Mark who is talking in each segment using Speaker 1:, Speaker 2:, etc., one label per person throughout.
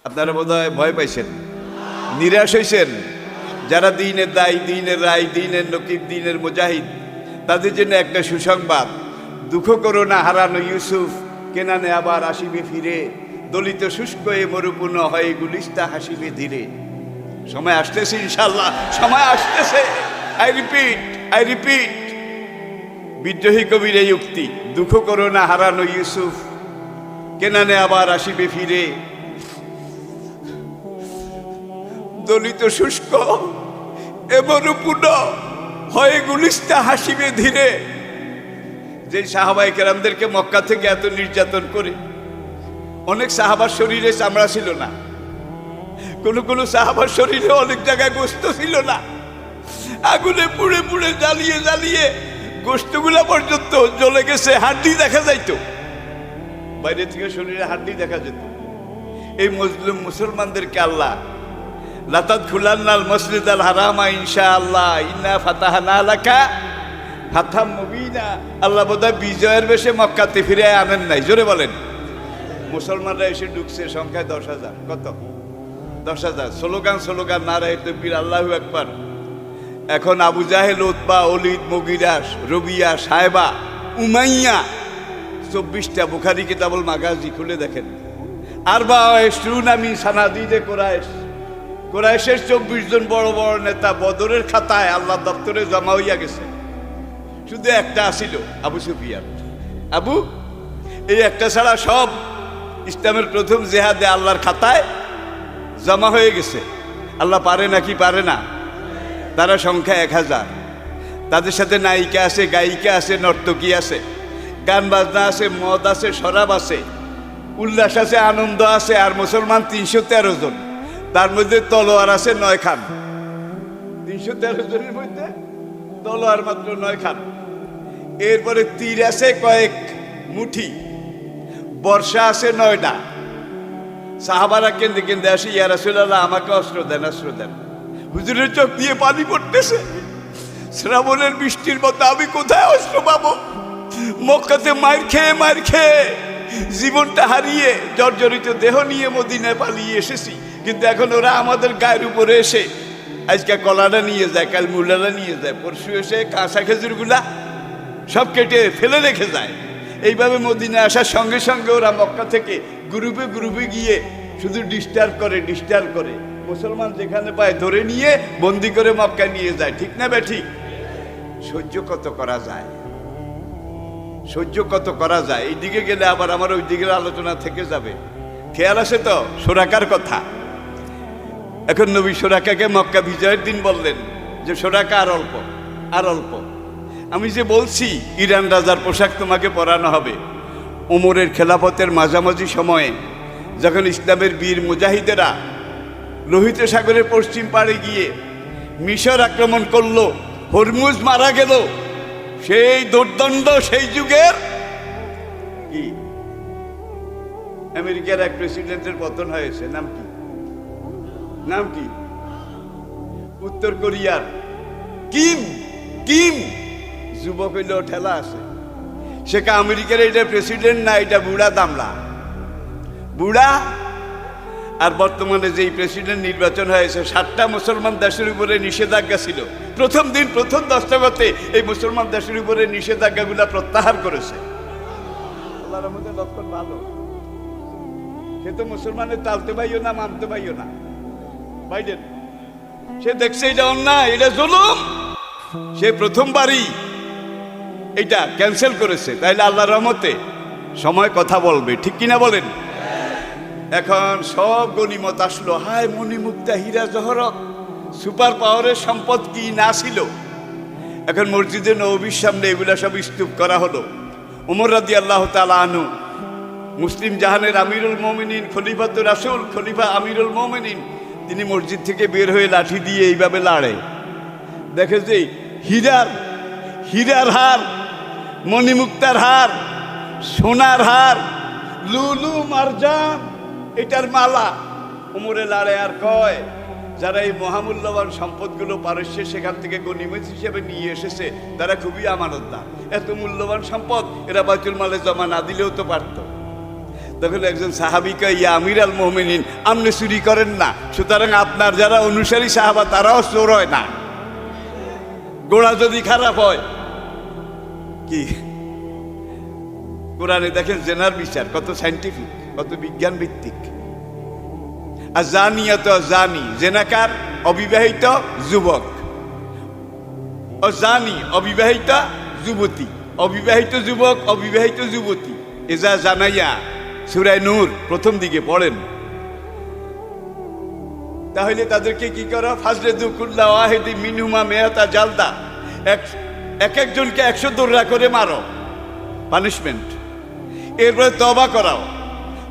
Speaker 1: আপনারা বোধহয় ভয় পাইছেন, নিরাশ হয়েছেন। যারা দ্বীনের দায়ী, দ্বীনের রায়, দ্বীনের নকিব, দ্বীনের মুজাহিদ, তাদের জন্য একটা সুসংবাদ। দুঃখ করো না হারানো ইউসুফ, কেনানে আবার আসিবে ফিরে। দলিত শুষ্ক এ মরুপূর্ণ হয়ে গুলিস্তা হাসিবে ধীরে। সময় আসতেছে ইনশাল্লাহ, সময় আসতেছে। আই রিপিট বিদ্রোহী কবির এই উক্তি, দুঃখ করো না হারানো ইউসুফ, কেনানে আবার আসিবে ফিরে। দলিত শুষ্ক এ মরুপূর্ণ হয়ে গুলিস্তা হাসিবে ধীরে। যে সাহাবায়ে কেরামদেরকে মক্কা থেকে এত নির্যাতন করে, অনেক সাহাবার শরীরে চামড়া ছিল না, কোন সাহাবার শরীরে অনেক জায়গায় গোশত ছিল না। আগুনে পুড়ে পুড়ে জ্বালিয়ে জ্বালিয়ে গোশতগুলা পর্যন্ত জ্বলে গেছে, হাড্ডি দেখা যাইতো, বাইরে থেকে শরীরে হাড্ডি দেখা যেত। এই মজলুম মুসলমানদেরকে আল্লাহ লাতাদ খুলান্নাল মসজিদ আল হারামা ইনশাআল্লাহ ইন্না ফাতাহনা লাকা ফাতাম মুবিনা। আল্লাহ বোধহয় বিজয়ের বেশে মক্কাতে ফিরে আনেন নাই, জোরে বলেন। মুসলমানরা এসে ঢুকছে সংখ্যায় 10,000। কত? 10,000। স্লোগান নারায়ে তাকবীর, আল্লাহু আকবার। এখন আবু জাহেল, উতবা, ওলিদ, মুগিরা, রবিয়া, সাহেবা, উমাইয়া, 24টা বুখারী কিতাবুল মাগাজি খুলে দেখেন। আরবা শুনামি সানাদিদে কোরাইশের 24 জন বড় বড় নেতা বদরের খাতায় আল্লাহ দপ্তরে জমা হইয়া গেছে। শুধু একটা আসিল, আবু সুফিয়ান। এই একটা ছাড়া সব ইসলামের প্রথম জেহাদে আল্লাহর খাতায় জমা হয়ে গেছে। আল্লাহ পারে নাকি পারে না? তারা সংখ্যা 1000। তাদের সাথে নায়িকা আছে, গায়িকা আছে, নর্তকী আছে, গান বাজনা আছে, মদ আছে, শরাব আছে, উল্লাস আছে, আনন্দ আছে। আর মুসলমান 313 জন, তার মধ্যে তলোয়ার আছে 9 খান। 313 জনের মধ্যে তলোয়ার মাত্র 9 খান। এরপরে তীর আছে কয়েক মুঠি, বর্ষা আছে 9টা। সাহাবারা কেন্দ্রে কেন্দ্রে আসে, ইয়া রাসূলুল্লাহ আমাকে অস্ত্র দেন, অস্ত্র দেন। হুজুরের চোখ দিয়ে পানি পড়তেছে, শ্রাবণের বৃষ্টির মতো। আমি কোথায় অস্ত্র পাবো? মক্কাতে মার খেয়ে জীবনটা হারিয়ে জর্জরিত দেহ নিয়ে মদিনায় পালিয়ে এসেছি, কিন্তু এখন ওরা আমাদের গায়ের উপরে এসে আজকে কলাটা নিয়ে যায়, কাল মূলাটা নিয়ে যায়, পরশু এসে কাঁচা খেজুরগুলা সব কেটে ফেলে রেখে যায়। এইভাবে মদিনায় আসার সঙ্গে সঙ্গে ওরা মক্কা থেকে গ্রুপে গিয়ে শুধু ডিস্টার্ব করে। মুসলমান যেখানে পায় ধরে নিয়ে বন্দি করে মক্কায় নিয়ে যায়। ঠিক না বে ঠিক? সহ্য কত করা যায়। এইদিকে গেলে আবার আমার ওই দিকের আলোচনা থেকে যাবে। খেয়াল আছে তো শোরাকার কথা। এখন নবী শোরাকাকে মক্কা বিজয়ের দিন বললেন যে শোরাকা আর অল্প। আমি যে বলছি ইরান রাজার পোশাক তোমাকে পরানো হবে। ওমরের খেলাফতের মাঝামাঝি সময়ে যখন ইসলামের বীর মুজাহিদেরা লোহিত সাগরের পশ্চিম পাড়ে গিয়ে মিশর আক্রমণ করলো, হরমুজ মারা গেল, সেই দুর্দণ্ড সেই যুগের কি আমেরিকার এক প্রেসিডেন্টের পতন হয়েছে। নাম কি? উত্তর কোরিয়ার কিম। যুবক হইলেও ঠেলা আছে। সেটা আমেরিকার এটা প্রেসিডেন্ট না, এটা বুড়া দামলা বুড়া। আর বর্তমানে যেই প্রেসিডেন্ট নির্বাচন হয়েছে, 7টা মুসলমান দেশের উপরে নিষেধাজ্ঞা ছিল। প্রথম 10 দশকে এই মুসলমান দেশের উপরে নিষেধাজ্ঞাগুলা প্রত্যাহার করেছে। আল্লাহর রহমতে লক্ষণ ভালো। সে তো মুসলমানের টালতে পাইও না, মানতে পাইও না। বাইডেন সে দেখছে এটা অন্যায়, এটা জুলুম, সে প্রথমবারই এটা ক্যান্সেল করেছে। তাইলে আল্লাহর রহমতে সময় কথা বলবে, ঠিক কিনা বলেন? এখন সব গনিমত আসলো। হায় মণিমুক্তা, হীরা জহরত, সুপার পাওয়ারের সম্পদ কি না ছিল। এখন মসজিদে নববীর সামনে এগুলা সব স্তূপ করা হলো। ওমর রাদিয়াল্লাহু তাআলা আনহু, মুসলিম জাহানের আমিরুল মুমিনিন, খলিফাতুর রাসূল, খলিফা আমিরুল মুমিনিন, তিনি মসজিদ থেকে বের হয়ে লাঠি দিয়ে এইভাবে লাড়ে। দেখে যে হীরার হার, মণিমুক্তার হার, সোনার হার, লুলু মারজান, এটার মালা ওমরে লাড়ে। আর কয়, যারা এই মহামূল্যবান সম্পদগুলো পারস্যে সেখান থেকে গনিমত হিসেবে নিয়ে এসেছে, তারা খুবই আমানতদার। এত মূল্যবান সম্পদ এরা বাইতুল মালে জমা না দিলেও তো পারত। তখন একজন সাহাবী কয়, ইয়া আমির আল মুমিনিন, আপনি চুরি করেন না, সুতরাং আপনার যারা অনুসারী সাহাবা তারাও চোর হয় না। গোড়া যদি খারাপ হয় কি? কোরআনে দেখেন জেনার বিচার কত সাইন্টিফিক, কত বিজ্ঞান ভিত্তিক। আর জানিয়াত জানি, জেনাকার অবিবাহিত যুবক, ও জানি অবিবাহিত যুবতী, অবিবাহিত যুবক অবিবাহিত যুবতী, এজা জানাইয়া সূরা নূর প্রথম দিকে পড়েন। তাহলে তাদেরকে কি করো? ফাজলেদু কুল্লা ওয়াহিদি মিনহুমা মিআতা জালদা, এক একজনকে 100 দৌড়া করে মারো, পানিশমেন্ট। এরপরে তওবা করাও,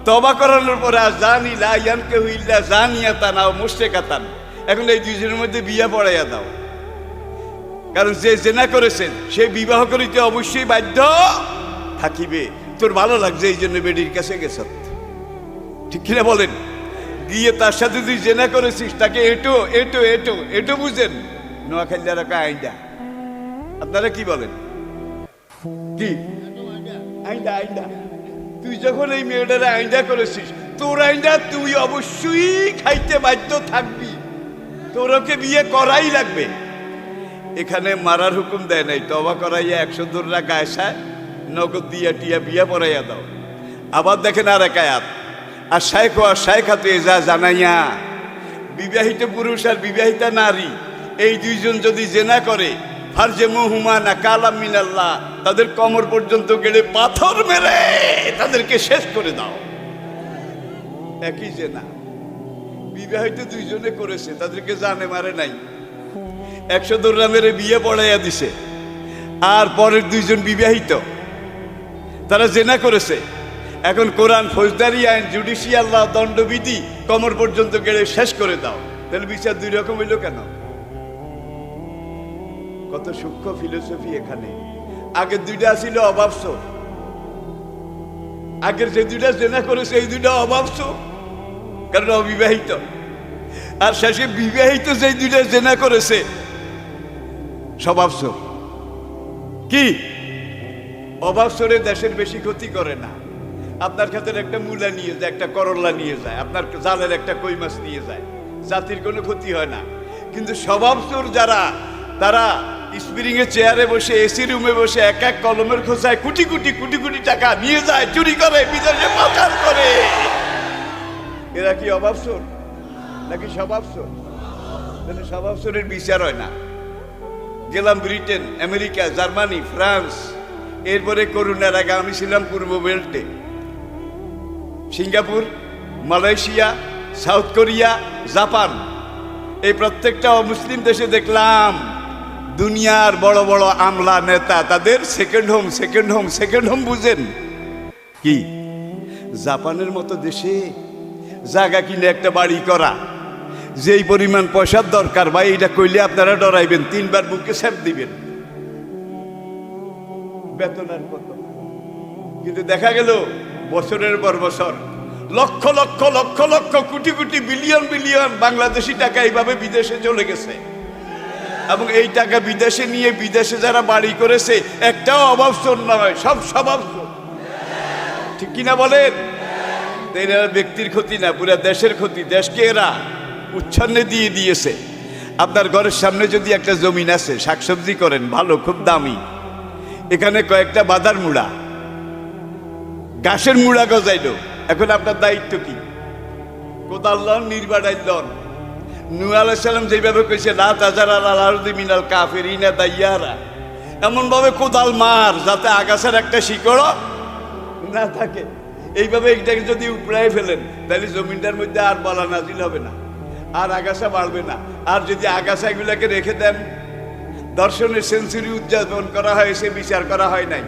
Speaker 1: তওবা করানোর পরে জানি লা ইয়ানকাহু ইল্লা জানিয়াতান আও মুশরিকাতান, এখন এই দুইজনের মধ্যে বিয়ে পড়াইয়া দাও। কারণ যে জেনা করেছেন সে বিবাহ করিতে অবশ্যই বাধ্য থাকিবে। তোর ভালো লাগছে এই জন্য বেডির কাছে গেছ, ঠিক কিনা বলেন? গিয়ে তার সাথে তুই জেনা করেছিস, তাকে এটো এটো এটো এটো বুঝেন, নোয়াখালীর আইন্দা। আপনারা কি বলেন? কি আইন্দা? আইন্দা তুই যখন এই মেয়েটারে আইন্দা করেছিস, তোর আইন্দা তুই অবশ্যই খাইতে বাধ্য থাকবি, তোর ওকে বিয়ে করাই লাগবে। এখানে মারার হুকুম দেয় নাই, তওবা করাইয়া 100 দৌড়া গায়সায় নগদ দিয়া টিয়া বিয়া পড়াইয়া দাও। আবার দেখেন আর এক আয়াত, আর শাইখ আর শাইখাতে যা জানাইয়া, বিবাহিত পুরুষ আর বিবাহিতা নারী এই দুইজন যদি জেনা করে, ফারজেমুহুমা নাকালাম মিনাল্লাহ, তাদের কোমর পর্যন্ত গেলে পাথর মেরে তাদেরকে শেষ করে দাও। একই জেনা বিবাহিত দুইজনে করেছে, তাদেরকে জানে মারে নাই, 100 দৌড়া মেরে বিয়ে পড়াইয়া দিছে। আর পরের দুইজন বিবাহিত, তারা জেনা করেছে। এখন কোরআন ফৌজদারি আইন, জুডিশিয়াল ল, দণ্ডবিধি, কোমর পর্যন্ত গেলে শেষ করে দাও। তাহলে বিচার দুই রকম হইল কেন? কত সূক্ষ্ম ফিলোসফি এখানে। আগের দুইটা ছিল অভাবসোর, আগের যে দুইটা জেনা করেছে এই দুইটা অভাবসোর, কারণ অবিবাহিত। আর শেষে বিবাহিত যে দুইটা জেনা করেছে স্বভাবসোর। কি অভাবসরে দেশের বেশি ক্ষতি করে না। আপনার ক্ষেত্রে একটা মূলা নিয়ে যায়, একটা করলা নিয়ে যায়, আপনার জালের একটা কই মাছ নিয়ে যায়, জাতির কোনো ক্ষতি হয় না। কিন্তু স্বভাবসোর যারা, তারা স্প্রিং এ চেয়ারে বসে, এসি রুমে বসে এক এক কলমের খোঁচায় কোটি কোটি কোটি কোটি টাকা নিয়ে যায়, চুরি করে, বিদেশে পাচার করে। এরা কি অভাবসোর নাকি স্বভাবসোর? তাহলে স্বভাবসোরের বিচার হয় না। গেলাম ব্রিটেন, আমেরিকা, জার্মানি, ফ্রান্স, এরপরে করোনার আগে আমি ছিলাম পূর্ব বেল্টে, Singapore, Malaysia, south Korea, Japan. এই প্রত্যেকটা অমুসলিম দেশে দেখলাম দুনিয়ার বড় বড় আমলা নেতা, তাদের second home second home second home বুঝেন কি? জাপানের মতো দেশে জায়গা কিনে একটা বাড়ি করা, যেই পরিমাণ পয়সার দরকার ভাই, এটা কইলে আপনারা ডরাইবেন, 3 বার বুকে সেপ দিবেন। বেতন আর কত? কিন্তু দেখা গেল বছরের পর বছর লক্ষ লক্ষ লক্ষ লক্ষ কোটি কোটি বিলিয়ন বিলিয়ন বাংলাদেশি টাকা এইভাবে বিদেশে চলে গেছে। এবং এই টাকা বিদেশে নিয়ে বিদেশে যারা বাড়ি করেছে একটাও অভাবসোর নয়, সব স্বভাবসোর, ঠিক কিনা বলেন? এরা ব্যক্তির ক্ষতি না, পুরা দেশের ক্ষতি। দেশকে এরা উচ্ছন্নে দিয়ে দিয়েছে। আপনার ঘরের সামনে যদি একটা জমিন আছে, শাকসবজি করেন ভালো, খুব দামি, এখানে কয়েকটা বাদার মুড়া, ঘাসের মুড়া গজাইল, এখন আপনার দায়িত্ব কি? কোদাল লন, নির্বাড়াই লন। নূহ আলাইহিস সালাম যেভাবে কইছে লা তাজার আলাল আরদি মিনাল কাফিরিনা দাইয়ারা, এমন ভাবে কোদাল মার যাতে আগাছার একটা শিকড় না থাকে। এইভাবে এটাকে যদি উপড়ায় ফেলেন তাহলে জমিনটার মধ্যে আর বালা নাজিল হবে না, আর আগাছা বাড়বে না। আর যদি আগাছা এগুলাকে রেখে দেন, দর্শনের সেঞ্চুরি উদযাপন করা হয়েছে, বিচার করা হয় নাই।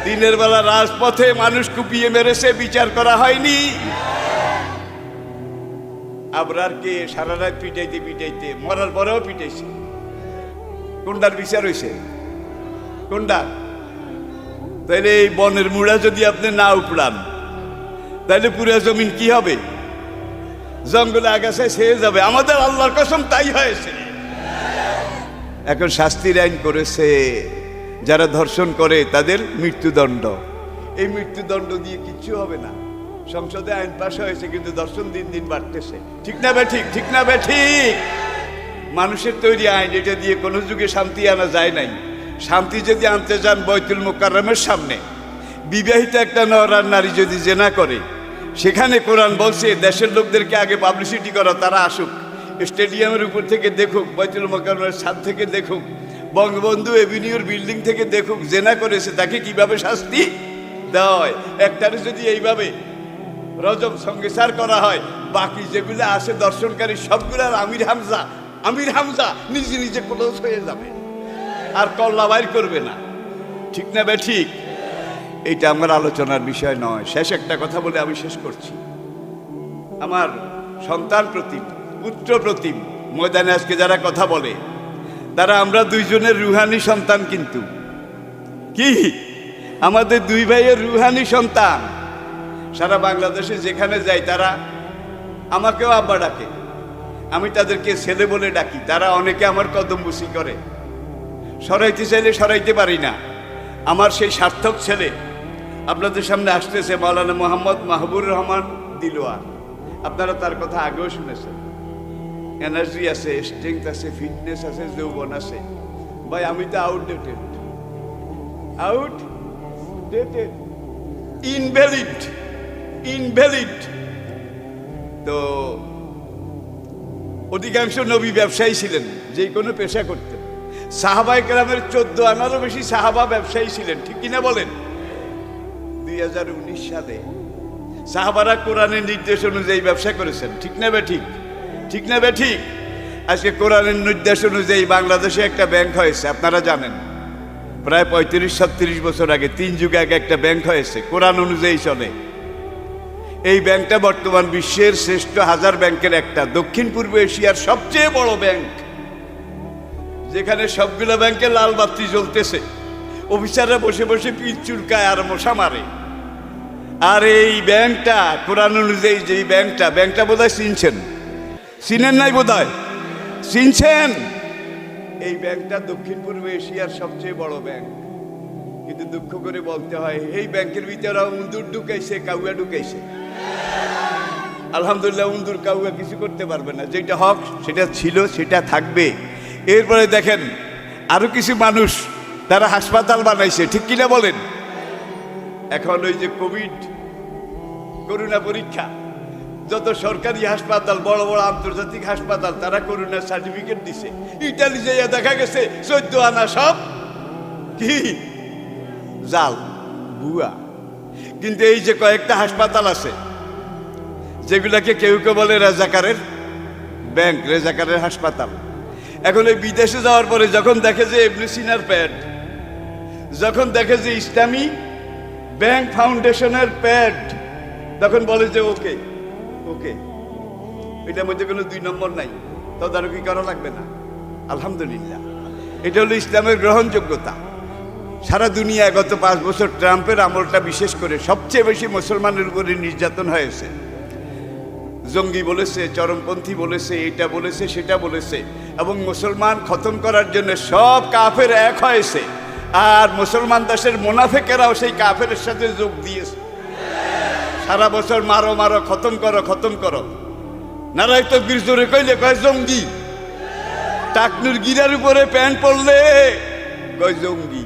Speaker 1: দিনের বেলা রাজপথে মানুষ কুপিয়ে মেরেছে, বিচার করা হয়নি। আবরারকে সারা রাত পিটাইতে পিটাইতে মরার পরেও পিটাইছে। কোনটার বিচার হয়েছে? কোনটা? তাইলে এই বনের মুড়া যদি আপনি না উপড়ান তাহলে পুরো জমিন কি হবে? জঙ্গলে আগাছায় ছেয়ে যাবে। আমাদের আল্লাহর কসম তাই হয়েছে। এখন শাস্তির আইন করেছে, যারা ধর্ষণ করে তাদের মৃত্যুদণ্ড। এই মৃত্যুদণ্ড দিয়ে কিচ্ছু হবে না। সংসদে আইন পাশ হয়েছে, কিন্তু দর্শন দিন দিন বাড়তেছে। ঠিক না বে ঠিক? ঠিক না বে ঠিক? মানুষের তৈরি আইন, এটা দিয়ে কোনো যুগে শান্তি আনা যায় নাই। শান্তি যদি আনতে যান বাইতুল মুকাররমের সামনে বিবাহিত একটা নর আর নারী যদি জেনা করে, সেখানে কোরআন বলছে দেশের লোকদেরকে আগে পাবলিসিটি করা, তারা আসুক, স্টেডিয়ামের উপর থেকে দেখুক, বাইতুল মুকাররমের ছাদ থেকে দেখুক, বঙ্গবন্ধু এভিনিউর বিল্ডিং থেকে দেখুক, জেনা করেছে তাকে কিভাবে শাস্তি দেওয়া হয়। একটারে যদি এইভাবে রজম সংসার করা হয়, বাকি যেগুলো আছে দর্শনকারী সবগুলার আমির হামজা নিজে নিজে ক্লোজ হয়ে যাবে, আর কল্লা বাইর করবে না। ঠিক না বে ঠিক? এইটা আমার আলোচনার বিষয় নয়। শেষ একটা কথা বলে আমি শেষ করছি। আমার সন্তান প্রতিম, পুত্র প্রতিম ময়দানে আজকে যারা কথা বলে, তারা আমরা দুইজনের রুহানি সন্তান। কিন্তু কি আমাদের দুই ভাইয়ের রুহানি সন্তান। সারা বাংলাদেশে যেখানে যাই তারা আমাকেও আব্বা ডাকে, আমি তাদেরকে ছেলে বলে ডাকি। তারা অনেকে আমার কদম বুসি করে, সরাইতে চাইলে সরাইতে পারি না। আমার সেই সার্থক ছেলে আপনাদের সামনে আসতেছে, মাওলানা মোহাম্মদ মাহবুবুর রহমান দিলওয়ার। আপনারা তার কথা আগেও শুনেছেন। এনার্জি আছে, স্ট্রেংথ আছে, ফিটনেস আছে, যৌবন আছে। ভাই আমি তো আউটডেটেড, ইনভ্যালিড। তো অধিকাংশ নবী ব্যবসায়ী ছিলেন, যে কোনো পেশা করতেন। সাহাবায়ে কেরামের 14 আনারও বেশি সাহাবা ব্যবসায়ী ছিলেন। ঠিক কিনা বলেন? 2019 সালে সাহাবারা কোরআনের নির্দেশ অনুযায়ী ব্যবসা করেছেন। ঠিক না বে ঠিক? ঠিক না বে ঠিক? আজকে কোরআনের নির্দেশ অনুযায়ী বাংলাদেশে একটা ব্যাংক হয়েছে, আপনারা জানেন। প্রায় 35-36 বছর আগে, 3 যুগ আগে একটা ব্যাংক হয়েছে, কোরআন অনুযায়ী চলে। এই ব্যাংকটা বর্তমান বিশ্বের শ্রেষ্ঠ 1000 ব্যাংকের একটা, দক্ষিণ পূর্ব এশিয়ার সবচেয়ে বড় ব্যাংক, যেখানে সবগুলো ব্যাংকে লাল বাতি জ্বলতেছে। অফিসাররা বসে বসে পিঠ চুলকায় আর মশা মারে। আর এই ব্যাংকটা কোরআন অনুযায়ী, যেই ব্যাংকটা বোধহয় চিনছেন, চিনেন নাই বোধহয়? চিনছেন? এই ব্যাংকটা দক্ষিণ পূর্ব এশিয়ার সবচেয়ে বড় ব্যাংক। কিন্তু দুঃখ করে বলতে হয়, এই ব্যাংকের ভিতরে উন্দুর ঢুকাইছে, কাউয়া ঢুকাইছে। আলহামদুলিল্লাহ, উন্দুর কাউয়া কিছু করতে পারবে না। যেটা হক সেটা ছিল, সেটা থাকবে। এরপরে দেখেন আরো কিছু মানুষ তারা হাসপাতাল বানাইছে। ঠিক কিনা বলেন? এখন ওই যে কোভিড, করোনা পরীক্ষা, যত সরকারি হাসপাতাল, বড় বড় আন্তর্জাতিক হাসপাতাল, তারা করোনার সার্টিফিকেট দিছে। ইটালি যাইয়া দেখা গেছে 14 আনা সব কি জাল, ভুয়া। কিন্তু এই যে কয়েকটা হাসপাতাল আছে যেগুলাকে কেউ কেউ বলে রাজাকারের ব্যাংক, রাজাকারের হাসপাতাল। এখন এই বিদেশে যাওয়ার পরে যখন দেখে যে ইবনে সিনার প্যাড, যখন দেখে যে ইসলামী ব্যাংক ফাউন্ডেশনের প্যাড, তখন বলে যে ওকে ওকে, এটার মধ্যে কোনো 2 নম্বর নাই, তদারকি করা লাগবে না। আলহামদুলিল্লাহ, এটা হলো ইসলামের গ্রহণযোগ্যতা। সারা দুনিয়ায় গত 5 বছর ট্রাম্পের আমলটা বিশেষ করে সবচেয়ে বেশি মুসলমানের উপরে নির্যাতন হয়েছে। জঙ্গি বলেছে, চরমপন্থী বলেছে, এটা বলেছে, সেটা বলেছে, এবং মুসলমান খতম করার জন্য সব কাফের এক হয়েছে। আর মুসলমান দেশের মুনাফিকেরাও সেই কাফের সাথে যোগ দিয়েছে। সারা বছর মারো মারো, খতম করো খতম করো। নারায় তকবীর জোরে কইলে কয় জঙ্গি, টাকনুর গিরার উপরে প্যান্ট পরলে কয় জঙ্গি।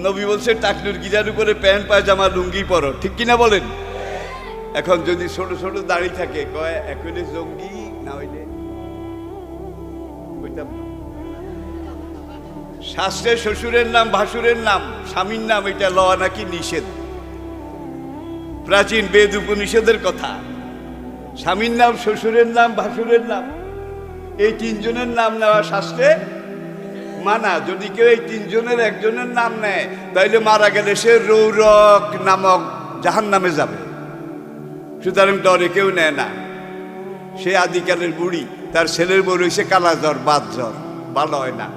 Speaker 1: নবী বলছে টাকনুর গিরার উপরে প্যান্ট পায়জামা লুঙ্গি পরো। ঠিক কিনা বলেন? এখন যদি ছোট ছোট দাড়ি থাকে, কয় এখনই জঙ্গি, না হইলে শাস্ত্রে শ্বশুরের নাম, ভাসুরের নাম, স্বামীর নাম, এটা লওয়া নাকি নিষেধ। প্রাচীন বেদ উপনিষদের কথা। স্বামীর নাম, শ্বশুরের নাম, ভাসুরের নাম, এই 3 জনের নাম নেওয়া শাস্ত্রে মানা। যদি কেউ এই 3 জনের একজনের নাম নেয়, তাইলে মারা গেলে সে রৌরক নামক জাহান্নামে যাবে। সুতরাং ডরে কেউ নেয় না। সে আদিকালের বুড়ি, তার ছেলের বউ রয়েছে কালা জ্বর, বাত জ্বর, ভালো হয় না।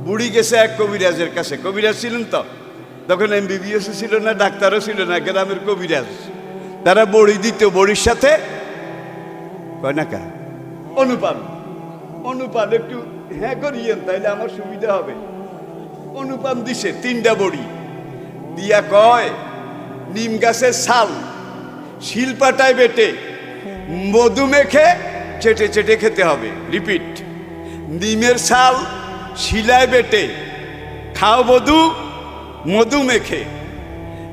Speaker 1: বুড়ি গেছে এক কবিরাজের কাছে। কবিরাজ ছিলেন তো তখন, MBBS ছিল না, ডাক্তারও ছিল না, গ্রামের কবিরাজ। তারা বড়ি দিত, বড়ির সাথে কয় না কা অনুপান একটু হ্যাঁ করিয়েন, তাইলে আমার সুবিধা হবে। অনুপান দিছে 3টা বড়ি দিয়া, কয় নিম গাছের ছাল শিলপাটায় বেটে মধু মেখে চেটে চেটে খেতে হবে। রিপিট, নিমের ছাল শিলায় বেটে খাও মধু, মধু মেখে।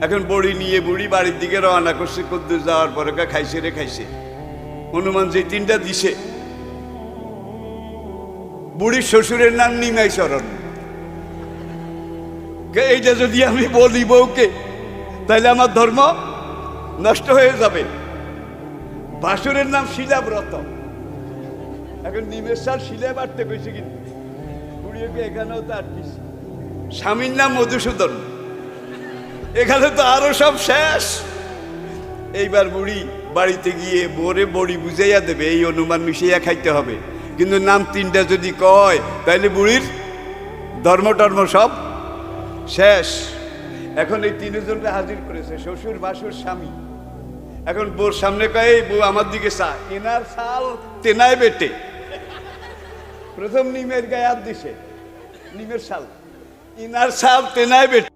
Speaker 1: এখন বড়ি নিয়ে বুড়ি বাড়ির দিকে রওনা করছে। কদ্দুর যাওয়ার পরে খাইছে রে খাইছে। হনুমান যে তিনটা দিছে, বুড়ির শ্বশুরের নাম নিমাই চরণ। এইটা যদি আমি বলি বউকে, তাহলে আমার ধর্ম নষ্ট হয়ে যাবে। ভাসুরের নাম শিলাব্রত। এখন নিমের সাল শিলায় বাড়তে কইছে, কিন্তু বুড়িকে এখানেও তো আটকিছে। স্বামীর নাম মধুসূদন। এখানে তো আরো সব শেষ। এইবার বুড়ি বাড়িতে গিয়ে বোরে বড়ি বুঝাইয়া দেবে, এই অনুমান মিশাইয়া খাইতে হবে। কিন্তু নাম তিনটা যদি কয়, তাহলে বুড়ির ধর্ম টর্ম সব শেষ। এখন এই তিনজনকে হাজির করেছে, শ্বশুর, ভাসুর, স্বামী। এখন বোর সামনে কয়, এই বউ আমার দিকে চা, এনার ছাল তেনায় বেটে। প্রথম নিমের গায়ে হাত দিছে, নিমের ছাল, ইনার ছাল তেনায় বেটে।